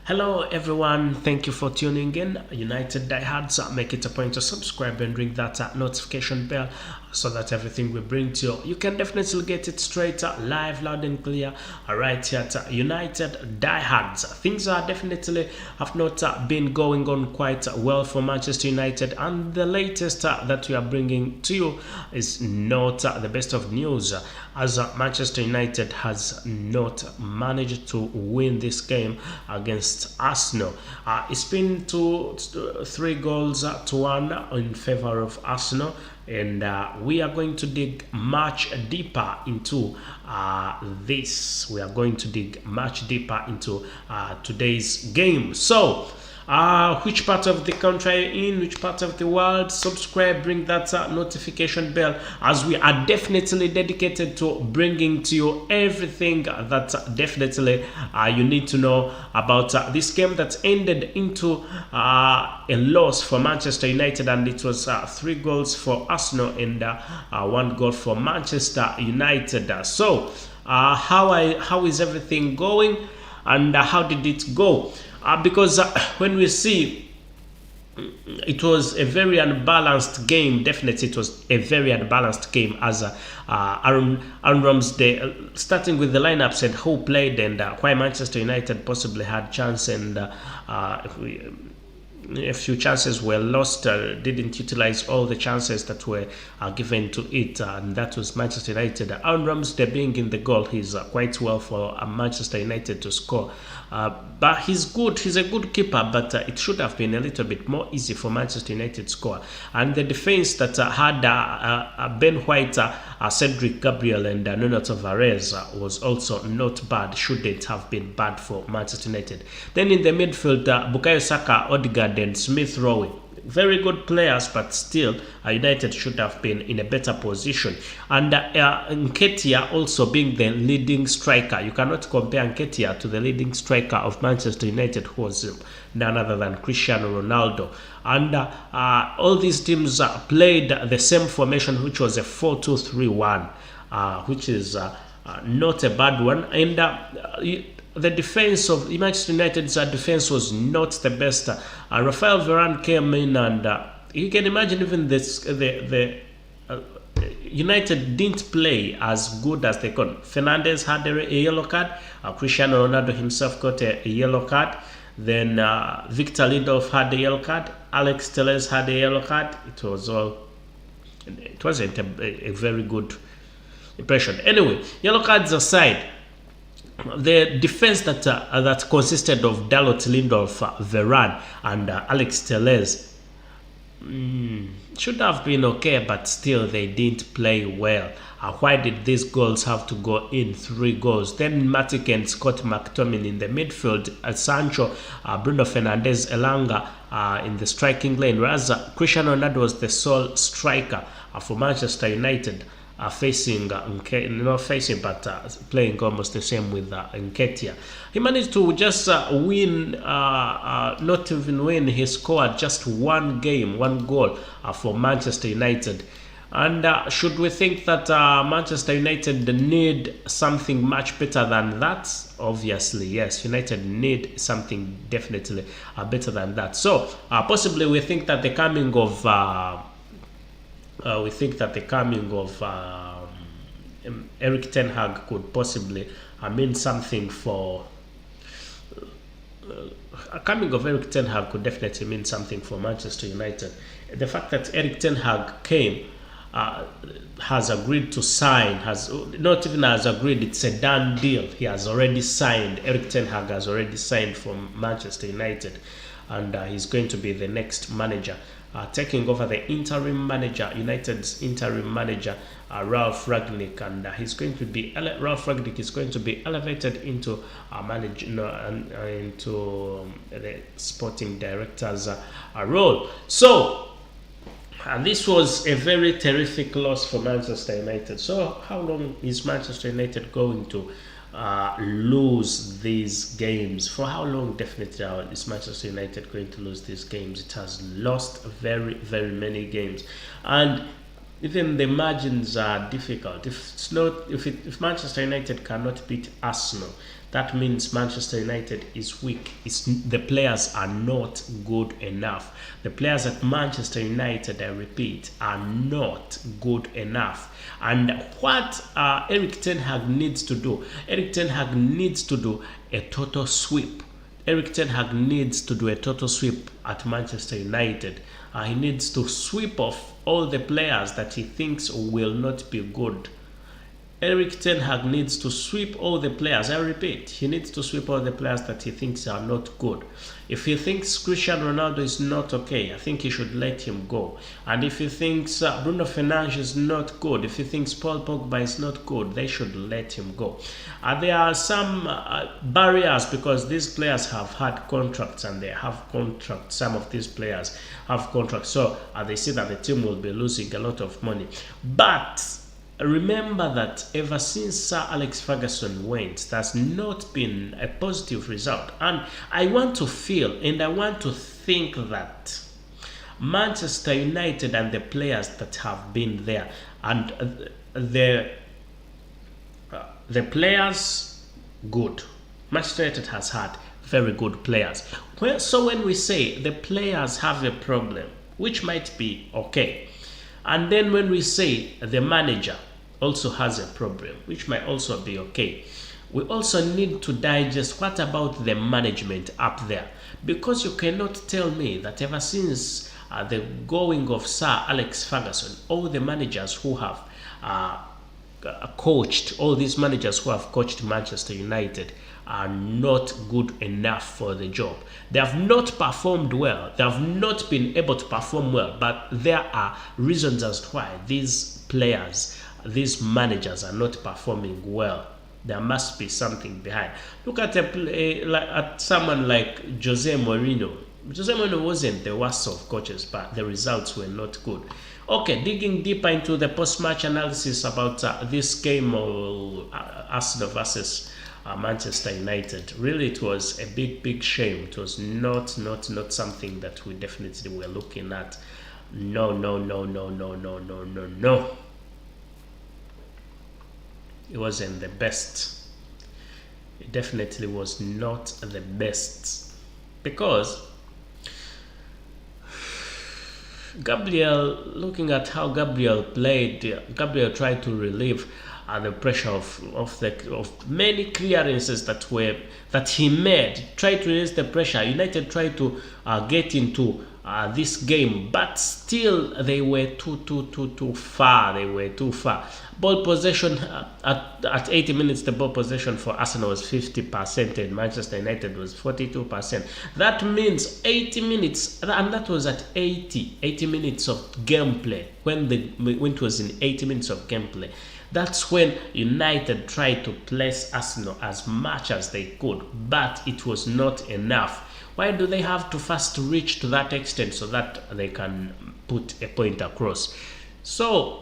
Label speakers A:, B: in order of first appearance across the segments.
A: Hello everyone, thank you for tuning in. United Diehards, make it a point to subscribe and ring that notification bell so that everything we bring to you, you can definitely get it straight live, loud and clear right here at United Diehards. Things are definitely have not been going on quite well for Manchester United, and the latest that we are bringing to you is not the best of news, as Manchester United has not managed to win this game against Arsenal. It's been 3 goals to 1 in favor of Arsenal, and we are going to dig much deeper into this. We are going to dig much deeper into today's game. So which part of the country are you in, which part of the world? Subscribe, ring that notification bell, as we are definitely dedicated to bringing to you everything that definitely you need to know about this game that ended into a loss for Manchester United, and it was 3 goals for Arsenal and 1 goal for Manchester United. So how is everything going, and how did it go? Because when we see, it was a very unbalanced game. Definitely it was a very unbalanced game, as Aaron Ramsdale, starting with the lineups and who played, and why Manchester United possibly had chance, and a few chances were lost, didn't utilize all the chances that were given to it, and that was Manchester United. Aaron Ramsdale being in the goal, he's quite well for Manchester United to score, but he's a good keeper, but it should have been a little bit more easy for Manchester United to score. And the defense that had Ben White, Cedric Gabriel and Nuno Tavares was also not bad, shouldn't have been bad for Manchester United. Then in the midfield, Bukayo Saka, Odegaard and Smith Rowe, very good players, but still United should have been in a better position. And Nketiah also being the leading striker. You cannot compare Nketiah to the leading striker of Manchester United, who was none other than Cristiano Ronaldo. And all these teams played the same formation, which was a 4-2-3-1, which is not a bad one. And the defense of Manchester United's defense was not the best. Rafael Varane came in, and you can imagine even the United didn't play as good as they could. Fernandes had a yellow card. Cristiano Ronaldo himself got a yellow card. Then Victor Lindelof had a yellow card. Alex Telles had a yellow card. It wasn't a very good impression. Anyway, yellow cards aside, the defense that consisted of Dalot, Lindelof, Varane, and Alex Telles should have been okay, but still they didn't play well. Why did these goals have to go in? 3 goals. Then Matic and Scott McTominay in the midfield, Sancho, Bruno Fernandes, Elanga in the striking lane, whereas Cristiano Ronaldo was the sole striker for Manchester United. Playing playing almost the same with Nketiah. He managed to just win, not even win. He scored just 1 goal for Manchester United. And should we think that Manchester United need something much better than that? Obviously, yes. United need something definitely better than that. So possibly we think that the coming of Erik Ten Hag could possibly mean something for. Coming of Erik Ten Hag could definitely mean something for Manchester United. The fact that Erik Ten Hag came, has agreed to sign, it's a done deal. He has already signed. Erik Ten Hag has already signed for Manchester United, and he's going to be the next manager, taking over the United's interim manager, Ralph Rangnick, and Ralph Rangnick is going to be elevated into into the sporting director's role. So, and this was a very terrific loss for Manchester United. So, how long is Manchester United going to lose these games? For how long definitely is Manchester United going to lose these games? It has lost very, very many games, and even the margins are difficult. If Manchester United cannot beat Arsenal, That means Manchester United is weak. The players are not good enough. The players at Manchester United, I repeat, are not good enough. And what Eric Ten Hag needs to do, Eric Ten Hag needs to do a total sweep. Eric Ten Hag needs to do a total sweep at Manchester United. He needs to sweep off all the players that he thinks will not be good. Eric Ten Hag needs to sweep all the players. I repeat, he needs to sweep all the players that he thinks are not good. If he thinks Cristiano Ronaldo is not okay, I think he should let him go. And if he thinks Bruno Fernandes is not good, if he thinks Paul Pogba is not good, they should let him go. There are some barriers because these players have had contracts and they have contracts. Some of these players have contracts. So they see that the team will be losing a lot of money. But remember that ever since Sir Alex Ferguson went, there's not been a positive result. And I want to feel and I want to think that Manchester United and the players that have been there and the players good. Manchester United has had very good players. So when we say the players have a problem, which might be okay, and then when we say the manager also has a problem, which might also be okay, we also need to digest what about the management up there. Because you cannot tell me that ever since the going of Sir Alex Ferguson, all the managers who have coached, all these managers who have coached Manchester United are not good enough for the job. They have not performed well. They have not been able to perform well. But there are reasons as to why these players, these managers are not performing well. There must be something behind. Look at at someone like Jose Mourinho. Jose Mourinho wasn't the worst of coaches, but the results were not good. Okay, digging deeper into the post-match analysis about this game of Arsenal versus Manchester United. Really, it was a big shame. It was not something that we definitely were looking at. No. It wasn't the best. It definitely was not the best. Because Gabriel, looking at how Gabriel played, Gabriel tried to relieve the pressure of many clearances that he made. Tried to raise the pressure. United tried to get into this game, but still they were too far. They were too far. Ball possession at 80 minutes, the ball possession for Arsenal was 50% and Manchester United was 42%. That means 80 minutes, and that was at 80 minutes of gameplay. When it was in 80 minutes of gameplay, that's when United tried to place Arsenal as much as they could, but it was not enough. Why do they have to first reach to that extent so that they can put a point across? So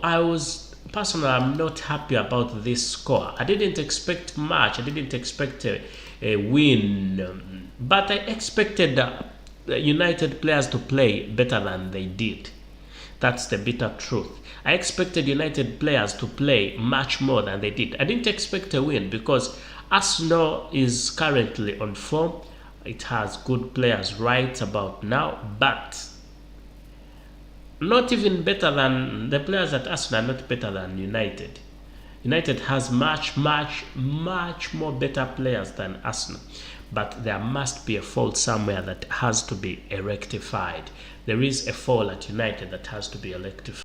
A: personally, I'm not happy about this score. I didn't expect much. I didn't expect a win, but I expected United players to play better than they did. That's the bitter truth. I expected United players to play much more than they did. I didn't expect a win because Arsenal is currently on form. It has good players right about now, but not even better than the players at Arsenal are not better than United. United has much more better players than Arsenal. But there must be a fault somewhere that has to be rectified. There is a fault at United that has to be rectified.